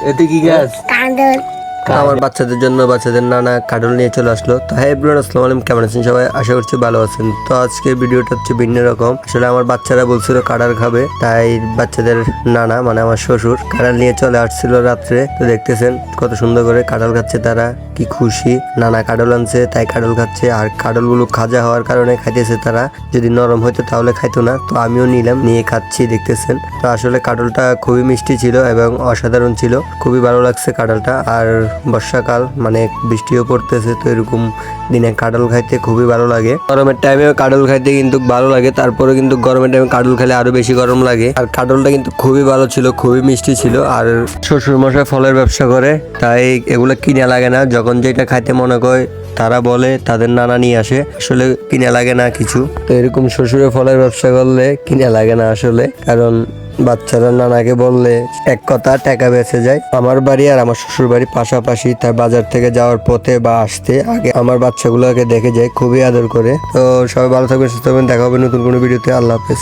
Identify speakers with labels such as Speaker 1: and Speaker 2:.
Speaker 1: এতে কি গাছ?
Speaker 2: কাঁদল।
Speaker 3: আমার বাচ্চাদের জন্য বাচ্চাদের নানা কাডল নিয়ে চলে আসলো। তো হ্যাঁ এভরিওয়ান, আসসালামু আলাইকুম, কেমন আছেন সবাই? আশা করছি ভালো আছেন। তো আজকে ভিডিওটা হচ্ছে ভিন্ন রকম। আসলে আমার বাচ্চারা বলছিল কাঁঠাল খাবে, তাই বাচ্চাদের নানা মানে আমার শ্বশুর কাঁঠাল নিয়ে চলে আসছিল রাত্রে। তো দেখতেছেন কত সুন্দর করে কাঁঠাল খাচ্ছে তারা, কি খুশি। নানা কাঁঠাল আনছে তাই কাঁঠাল খাচ্ছে, আর কাঁঠালগুলো খাজা হওয়ার কারণে খাইতেছে তারা। যদি নরম হইতো তাহলে খাইতো না। তো আমিও নিলাম, নিয়ে খাচ্ছি, দেখতেছেন। তো আসলে কাঁঠালটা খুবই মিষ্টি ছিল এবং অসাধারণ ছিল, খুবই ভালো লাগছে কাঁঠালটা। আর বর্ষাকাল মানে বৃষ্টিও পড়তেছে, তো এরকম দিনে কাঁঠাল খাইতে খুবই ভালো লাগে। গরমের টাইমেও কাঁঠাল খাইতে কিন্তু ভালো লাগে, তারপরে কিন্তু গরমের টাইমে কাঁঠাল খেলে আরো বেশি গরম লাগে। আর কাঁঠালটা কিন্তু খুবই ভালো ছিল, খুবই মিষ্টি ছিল। আর শ্বশুর মশাই ফলের ব্যবসা করে, তাই এগুলো কিনে লাগে না। যখন যেটা খাইতে মনে করে তারা বলে তাদের নানা নিয়ে আসে, আসলে কিনে লাগে না কিছু। তো এরকম শ্বশুরে ফলের ব্যবসা করলে কিনে লাগে না আসলে, কারণ বাচ্চারা নানাকে বললে এক কথা টাকা বেঁচে যায়। আমার বাড়ি আর আমার শ্বশুর বাড়ি পাশাপাশি, তাই বাজার থেকে যাওয়ার পথে বা আসতে আগে আমার বাচ্চাগুলোকে দেখে যায়, খুবই আদর করে। তো সবাই ভালো থাকবেন, সুস্থ থাকবেন, দেখা হবে নতুন কোনো ভিডিওতে। আল্লাহ হাফেজ।